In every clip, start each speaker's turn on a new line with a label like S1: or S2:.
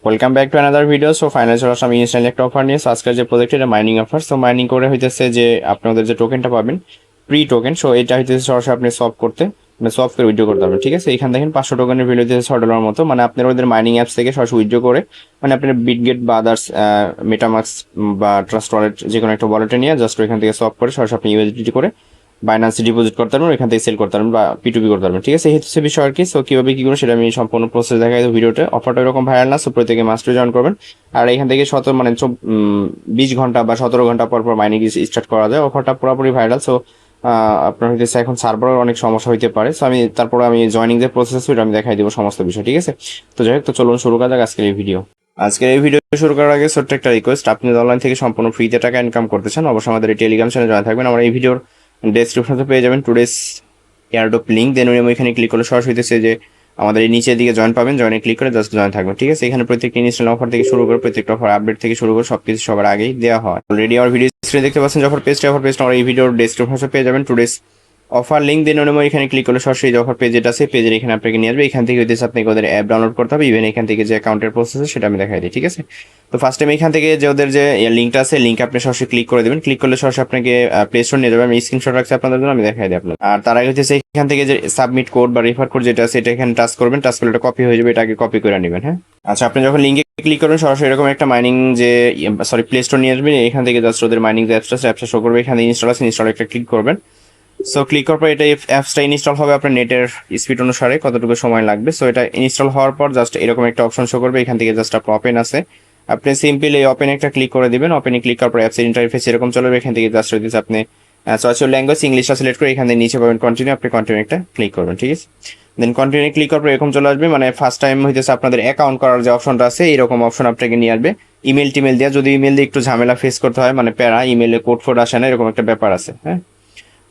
S1: Welcome back to another video. So final চলে আসলাম instant একটা offer নিয়ে। সো আজকের যে প্রজেক্ট এটা মাইনিং অফার। সো মাইনিং করে হইতেছে যে আপনাদের যে টোকেনটা পাবেন প্রি টোকেন, সো এটা হইতেছে সরাসরি আপনি সলভ করতে মানে সলভ করে উইথড্র করতে পারবেন। ঠিক আছে, এখানে দেখেন 500 টোকেনের ভ্যালু হইতেছে $6 মতো, মানে আপনার ওদের মাইনিং অ্যাপস থেকে সরাসরি উইথড্র করে মানে আপনার বিটগেট বা আদার্স মেটামাক্স বা ট্রাস্ট ওয়ালেট যে কোনো একটা ওয়ালেটে নিয়ে জাস্ট ওইখান থেকে সলভ করে সরাসরি আপনি ইউএসডিটি করে বাইন্যান্সে ডিপোজিট করতে পারবেন, ওইখান থেকে সেল করতে পারবেন বা পিটুপি করতে পারবেন। ঠিক আছে, এই হচ্ছে বিষয় আর কি। সো কীভাবে কী করুন সেটা আমি সম্পূর্ণ প্রসেস দেখাই ভিডিওতে। অফারটা এরকম ভাইরাল না, সো প্রত্যেকে মাস্টার জয়েন করবেন। আর এখান থেকে 20 ঘন্টা বা 17 ঘন্টা পর পর মাইনিং স্টার্ট করা যায়। অফারটা পুরোপুরি ভাইরাল। সো আপনার হইতেছে এখন সার্ভারের অনেক সমস্যা হইতে পারে। সো আমি জয়েনিং যে প্রসেস ওইটা আমি দেখাই দিব সমস্ত বিষয়। ঠিক আছে, তো যাই হোক, তো চলুন শুরু করা যাক আজকের এই ভিডিও। আজকের এই ভিডিও শুরু করার আগে ছোট্ট একটা রিকোয়েস্ট, আপনি অনলাইন থেকে সম্পূর্ণ ফ্রিতে টাকা ইনকাম করতে চান, অবশ্যই আমাদের এই টেলিগ্রাম চ্যানেলে জয়েন থাকবেন। আমার এই ভিডিওর ডেসক্রিপশনে পেয়ে যাবেন টুডেস এয়ারড্রপ লিঙ্ক। দেন আমি এখানে ক্লিক করলে সরাসরি হইতেছে যে আমাদের এই নিচের দিকে জয়েন পাবেন, জয়েনে ক্লিক করে জাস্ট জয়েন থাকবেন। ঠিক আছে, এখানে প্রত্যেকটা ইনস্টল অফার থেকে শুরু করে প্রত্যেকটা অফার আপডেট থেকে শুরু করে সবকিছু সবার আগেই দেওয়া হয়। অলরেডি আমার ভিডিও স্ক্রিনে দেখতে পাচ্ছেন যে অফার পেজটা আমার এই ভিডিওর ডেসক্রিপশনে পেয়ে যাবেন টুডেস অফার লিঙ্ক। দেন আমি এখানে ক্লিক করলে সরাসরি যে অফার পেজ যেটা আছে পেজের এখানে আপনাকে নিয়ে আসবে। এখান থেকে হইতেছে আপনাকে ওদের অ্যাপ ডাউনলোড করতে হবে। ইভেন এখান থেকে যে অ্যাকাউন্টের প্রসেস সেটা আমি দেখাই দিই। ঠিক আছে, তো ফার্স্ট টাইম এখান থেকে যে ওদের যে লিঙ্কটা আছে লিঙ্ক আপনি সরাসরি ক্লিক করে দেবেন। ক্লিক করলে সরাসরি আপনাকে প্লে স্টোর নিয়ে যাবে। আমি স্ক্রিনশট রাখছি আপনাদের জন্য, আমি দেখাই দিই আপনার। আর তার আগে হচ্ছে এখান থেকে যে সাবমিট কোড বা রেফার কোড যেটা আছে এটা এখানে টাচ করবেন। টাচ করলে এটা কপি হয়ে যাবে, এটা আগে কপি করে নেবেন। হ্যাঁ, আচ্ছা, আপনি যখন লিঙ্কে ক্লিক করবেন সরাসরি এরকম একটা মাইনিং যে প্লে স্টোর নিয়ে আসবেন। এখান থেকে জাস্ট ওদের মাইনিং যে অ্যাপসটা শো করবে, এখানে ইনস্টল আছে, ইনস্টল একটা ক্লিক করবেন। সো ক্লিক করার পর এটা অ্যাপসটা ইনস্টল হবে আপনার নেটের স্পিড অনুসারে কতটুকু সময় লাগবে। সো এটা ইনস্টল হওয়ার পর জাস্ট এরকম একটা অপশন শো করবে। এখান থেকে জাস্ট আপনার ওপেন আছে, আপনি সিম্পল এই ওপেন একটা ক্লিক করে দিবেন। ওপেনে ক্লিক করার পর অ্যাপসের ইন্টারফেস এরকম চলবে। এখান থেকে জাস্ট হইতেছে আপনি চয়েস ল্যাঙ্গুয়েজ ইংলিশটা সিলেক্ট করে এখান থেকে নিচে পাবেন কন্টিনিউ, আপনি কন্টিনিউ একটা ক্লিক করবেন। ঠিক আছে, দেন কন্টিনিউ ক্লিক করার পর এরকম চলে আসবে, মানে ফার্স্ট টাইম হইতেছে আপনাদের অ্যাকাউন্ট করার যে অপশনটা আছে এরকম অপশন আপনাকে নিয়ে আসবে। ইমেল টিমেল দেওয়া, যদি ইমেল দিয়ে একটু ঝামেলা ফেস করতে হয়, মানে প্যারা ইমেলে কোড ফোড আসে না, এরকম একটা ব্যাপার আছে। হ্যাঁ,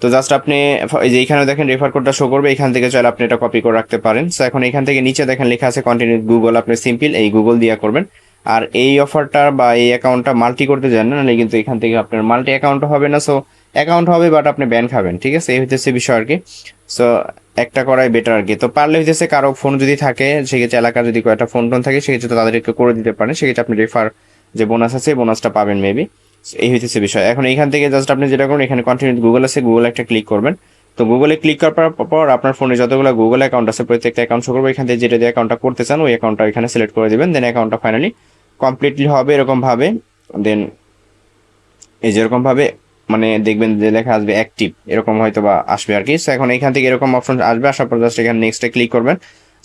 S1: তো জাস্ট আপনি এই যে এখানে দেখেন রেফার কোডটা শো করবে, এখান থেকে চাইলে আপনি এটা কপি করে রাখতে পারেন। সো এখন এখান থেকে নিচে দেখেন লেখা আছে কন্টিনিউ গুগল, আপনি সিম্পল এই গুগল দিয়া করবেন। আর এই অফারটা বা এই অ্যাকাউন্টটা মাল্টি করতে যান না, নাহলে কিন্তু এখান থেকে আপনার মাল্টি অ্যাকাউন্ট হবে না। সো অ্যাকাউন্ট হবে বাট আপনি ব্যান খাবেন। ঠিক আছে, এই হইতেছে বিষয় আর কি। সো একটা করাই বেটার আর কি। তো পারলে হইতেছে কারো ফোন যদি থাকে, সেক্ষেত্রে এলাকার যদি কয়েকটা ফোন টোন থাকে সেক্ষেত্রে তাদেরকে করে দিতে পারেন। সেক্ষেত্রে আপনি রেফার যে বোনাস আছে বোনাসটা পাবেন মেবি। এই হইতেছে বিষয়। এখন এইখান থেকে জাস্ট আপনি যেটা করুন, এখানে কন্টিনিউ গুগল আছে, গুগল একটা ক্লিক করবেন। তো গুগলে ক্লিক করার পর আপনার ফোনে যতগুলো গুগল অ্যাকাউন্ট আছে প্রত্যেকটা অ্যাকাউন্ট শো করবে। এখান থেকে যেটা দিয়ে অ্যাকাউন্টটা করতে চান ওই অ্যাকাউন্টটা এখানে সিলেক্ট করে দিবেন। দেন অ্যাকাউন্টটা ফাইনালি কমপ্লিটলি হবে এরকম ভাবে। দেন এই যেরকম ভাবে মানে দেখবেন যে লেখা আসবে অ্যাক্টিভ, এরকম হয়তো বা আসবে আর কি। সো এখন এখান থেকে এরকম অপশন আসবে, আসার পর জাস্ট এখানে নেক্সটে ক্লিক করবেন।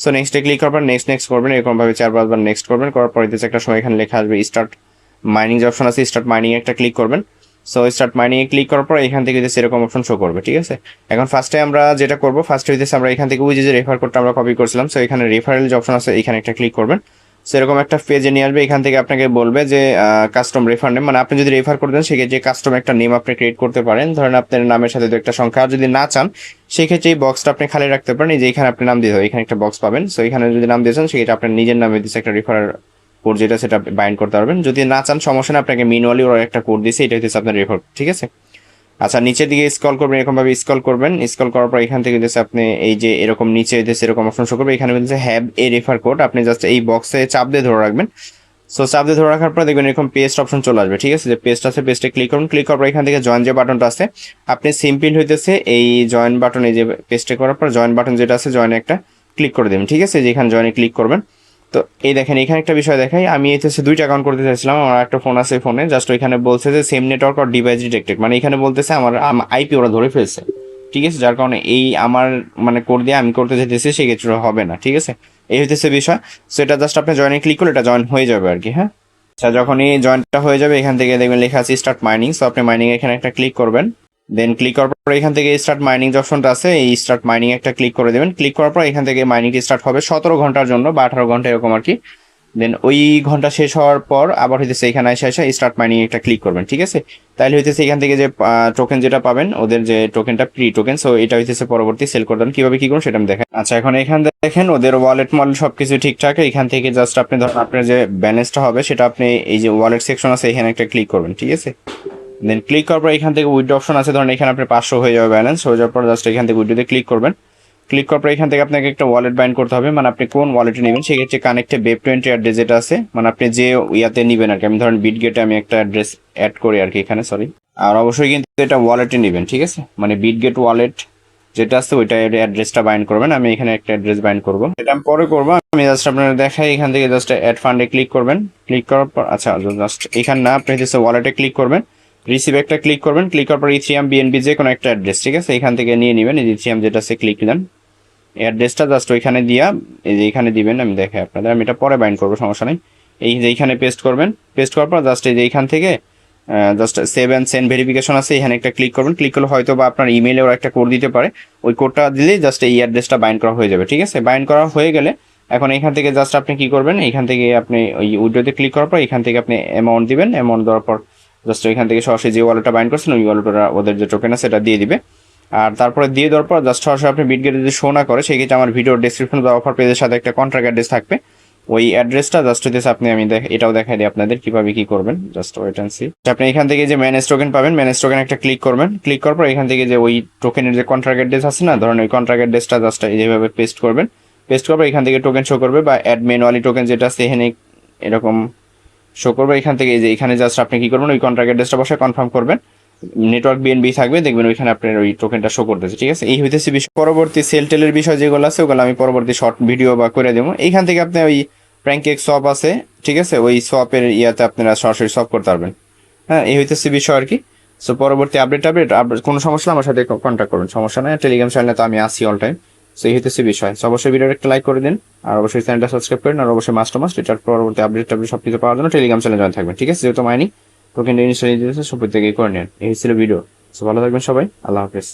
S1: সো নেক্সটে ক্লিক করার পর নেক্সট করবেন, এরকম ভাবে 4-5 বার নেক্সট করবেন। করার পর হইতেছে একটা সময় এখানে লেখা আসবে স্টার্ট মাইনিং যে অপশন আছে, স্টার্ট মাইনিং একটা ক্লিক করবেন। সো স্টার্ট মাইনিং এ ক্লিক করার পর এখান থেকে হইতেছে এরকম অপশন শো করবে। ঠিক আছে, এখন ফার্স্টে আমরা যেটা করবো, ফার্স্টে হইতেছে আমরা এখান থেকে ওই যে রেফার কোডটা আমরা কপি করছিলাম, সো এখানে রেফারেল যে অপশন আছে এখানে একটা ক্লিক করবেন। সেরকম একটা পেজে নিয়ে আসবে। এখান থেকে আপনাকে বলবে যে কাস্টম রেফার নেম, মানে আপনি যদি রেফার করতেন সেক্ষেত্রে কাস্টম একটা নেম আপনি ক্রিয়েট করতে পারেন। ধরেন আপনার নামের সাথে দু একটা সংখ্যা, আর যদি না চান সেক্ষেত্রে এই বক্সটা আপনি খালি রাখতে পারেন। এই যে এখানে আপনি নাম দিয়ে দেবেন, এখানে একটা বক্স পাবেন। সো এখানে যদি নাম দিয়েছেন সেক্ষেত্রে আপনার নিজের নামে দিচ্ছে একটা রেফার কোড যেটা সেটা বাইন্ড করতে পারবেন। যদি না চান সমস্যা না, আপনাকে ম্যানুয়ালি ওরা একটা কোড দিয়েছে, এটা হচ্ছে আপনার রেফার। ঠিক আছে, আচ্ছা, নিচের দিকে স্ক্রল করবেন, এরকম ভাবে স্ক্রল করবেন। স্ক্রল করার পর এখান থেকে হচ্ছে আপনি এই যে এরকম নিচে হচ্ছে এরকম অপশন শো করবে, এখানে হচ্ছে হ্যাভ এ রেফার কোড, আপনি জাস্ট এই বক্সে চাপ দিয়ে ধরে রাখবেন। সো চাপ দিয়ে ধরে রাখার পর দেখবেন এরকম পেস্ট অপশন চলে আসবে। ঠিক আছে, যে পেস্ট আছে পেস্টে ক্লিক করুন। ক্লিক করার পর এখান থেকে জয়েন যে বাটনটা আছে, আপনি সিম্পল হইতেছে এই জয়েন বাটন, এই যে পেস্টে করার পর জয়েন বাটন যেটা আছে জয়েনে একটা ক্লিক করে দেবেন। ঠিক আছে, যেখানে জয়েনে ক্লিক করবেন। তো এই দেখেন এখানে একটা বিষয় দেখাই, আমি হচ্ছে 2টা অ্যাকাউন্ট করতে চাইছিলাম। আমার একটা ফোন আছে, ফোনে জাস্ট ওইখানে বলছে যে সেম নেটওয়ার্ক আর ডিভাইস ডিটেক্টেড, মানে এখানে বলতেছে আমার আইপি ওরা ধরে ফেলছে। ঠিক আছে, যার কারণে এই আমার মানে কোড দিয়ে আমি করতে চাইতেছি সেক্ষেত্রে হবে না। ঠিক আছে, এই হইতেছে বিষয়। সো এটা জাস্ট আপনি জয়েনে ক্লিক করলে এটা জয়েন হয়ে যাবে আর কি। হ্যাঁ, আচ্ছা, যখনই জয়েনটা হয়ে যাবে এখান থেকে দেখবেন লেখা আছে স্টার্ট মাইনিং। সো আপনি মাইনিং এখানে একটা ক্লিক করবেন। দেন ক্লিক করার পর এখান থেকে স্টার্ট মাইনিং যে অপশনটা আছে এই স্টার্ট মাইনিং একটা ক্লিক করে দেবেন। ক্লিক করার পর এখান থেকে মাইনিংটি স্টার্ট হবে 17 ঘন্টার জন্য বা 18 ঘন্টা এরকম আর কি। দেন ওই ঘন্টা শেষ হওয়ার পর আবার হইতেছে এখানে এসে স্টার্ট মাইনিং একটা ক্লিক করবেন। ঠিক আছে, তাহলে হইতেছে এখান থেকে যে টোকেন যেটা পাবেন ওদের যে টোকেনটা প্রি টোকেন, সো এটা হইতেছে পরবর্তী সেল করবেন। কিভাবে কি করুন সেটা আমি দেখাই। আচ্ছা, এখন এখান দেখেন ওদের ওয়ালেট মডেল সবকিছু ঠিকঠাক। এখান থেকে জাস্ট আপনি ধরুন আপনার যে ব্যালেন্সটা হবে সেটা আপনি এই যে ওয়ালেট সেকশন আছে এখানে একটা ক্লিক করবেন। ঠিক আছে, দেন ক্লিক করার পর এখান থেকে উইথড্র অপশন আছে, ধরেন এখানে আপনার 500 হয়ে যাবে ব্যালেন্স। হয়ে যাওয়ার পর জাস্ট এখান থেকে উইথড্রোতে ক্লিক করবেন। ক্লিক করার পর এখান থেকে আপনাকে একটা ওয়ালেট বাইন্ড করতে হবে, মানে আপনি কোন ওয়ালেটে নেবেন সেক্ষেত্রে কানেক্টে বেপ20 অ্যাড্রেস যেটা আছে, মানে আপনি যে ইয়াতে নেবেন আর কি। আমি ধরেন বিটগেটে আমি একটা অ্যাড্রেস অ্যাড করি আর কি এখানে, সরি। আর অবশ্যই কিন্তু এটা ওয়ালেটে নেবেন, ঠিক আছে, মানে বিটগেট ওয়ালেট যেটা আছে ওইটা অ্যাড্রেসটা বাইন্ড করবেন। আমি এখানে একটা অ্যাড্রেস বাইন্ড করবো, এটা আমি পরে করবো। আমি জাস্ট আপনারা দেখাই, এখান থেকে জাস্ট অ্যাড ফান্ডে ক্লিক করবেন। ক্লিক করার পর আচ্ছা জাস্ট এখানে না, আপনি হচ্ছে ওয়ালেটে ক্লিক করবেন, রিসিভ একটা ক্লিক করবেন। ক্লিক করার পর ইথিরিয়াম বিএনবি যে কোনো একটা অ্যাড্রেস, ঠিক আছে, এখান থেকে নিয়ে নেবেন। এই ইথিরিয়াম যেটা আছে ক্লিক দেন, অ্যাড্রেসটা জাস্ট ওইখানে দিয়া এই যে এখানে দিবেন। আমি দেখাই আপনাদের, আমি এটা পরে বাইন্ড করবো, সমস্যা নেই। এই যে এইখানে পেস্ট করবেন, পেস্ট করার পর জাস্ট এই যে এইখান থেকে just save and send verification আছে, এখানে একটা ক্লিক করবেন। ক্লিক করলে হয়তো বা আপনার ইমেলে ওরা একটা কোড দিতে পারে, ওই কোডটা দিলেই জাস্ট এই অ্যাড্রেসটা বাইন্ড করা হয়ে যাবে, ঠিক আছে। বাইন্ড করা হয়ে গেলে এখন এখান থেকে জাস্ট আপনি কি করবেন, এখান থেকে আপনি ওই উইড্রোতে ক্লিক করার পর এখান থেকে আপনি অ্যামাউন্ট দিবেন। অ্যামাউন্ট দেওয়ার পর জাস্ট এখান থেকে সরাসরি যে ওয়ালেটটা বাইন্ড করছেন ওই ওয়ালেটটা ওদের যে টোকেন আছে সেটা দিয়ে দিবে। আর তারপরে দিয়ে দেওয়ার পর জাস্ট সরাসরি আপনি বিটগেটে যদি শো না করে সেক্ষেত্রে আমার ভিডিওর ডেসক্রিপশন বা অফার পেজের সাথে একটা কন্ট্রাক্ট অ্যাড্রেস থাকবে, ওই অ্যাড্রেসটা জাস্ট হইতেছে আপনি, আমি এটাও দেখাই দিই আপনাদের কিভাবে কি করবেন, জাস্ট ওয়েট অ্যান্ড সি। আপনি এখান থেকে যে ম্যানেজ টোকেন পাবেন, ম্যানেজ টোকেন একটা ক্লিক করবেন। ক্লিক করার পর এখান থেকে যে ওই টোকেনের যে কন্ট্রাক্ট অ্যাড্রেস আছে না, ধরেন ওই কন্ট্রাক্ট অ্যাড্রেসটা জাস্ট এইভাবে পেস্ট করবেন। পেস্ট করার পর এখান থেকে টোকেন শো করবে, বা অ্যাড ম্যানুয়ালি টোকেন যেটা আছে এখানে এরকম শো করবে। এখান থেকে যে এখানে জাস্ট আপনি কি করবেন, ওই কন্ট্রাক্ট অ্যাড্রেসটা বসে কনফার্ম করবেন। নেটওয়ার্ক বিএনবি থাকবে, দেখবেন ওইখানে আপনার ওই টোকেনটা শো করতেছে, ঠিক আছে। এই হইতেছে বিষয়। পরবর্তী সেল টেলের বিষয় যেগুলো আছে ওগুলো আমি পরবর্তী শর্ট ভিডিও বা করে দেবো। এইখান থেকে আপনি ওই প্র্যাঙ্কেক সোয়াপ আছে, ঠিক আছে, ওই সোয়াপের ইয়াতে আপনারা সরাসরি সোয়াপ করতে পারবেন। হ্যাঁ, এই হইতেছে বিষয় আর কি। সো পরবর্তী আপডেট কোনো সমস্যা আমার সাথে কন্ট্যাক্ট করবেন, সমস্যা নাই। টেলিগ্রাম চ্যানেলে তো আমি আসি অল টাইম। সো এই হইতেছে বিষয়। সো অবশ্যই ভিডিওটা একটা লাইক করে দিন, আর অবশ্যই চ্যানেলটা সাবস্ক্রাইব করেন, আর অবশ্যই মাস্ট এটার পরবর্তী আপডেট সব কিছু পাওয়ার জন্য টেলিগ্রাম চ্যানেলে জয়েন থাকবেন, ঠিক আছে। যেহেতু মাইনি টোকেন ইনস্টল দিয়েছে সব থেকেই করে নেন। এই ছিল ভিডিও। সো ভালো থাকবেন সবাই, আল্লাহ হাফেজ।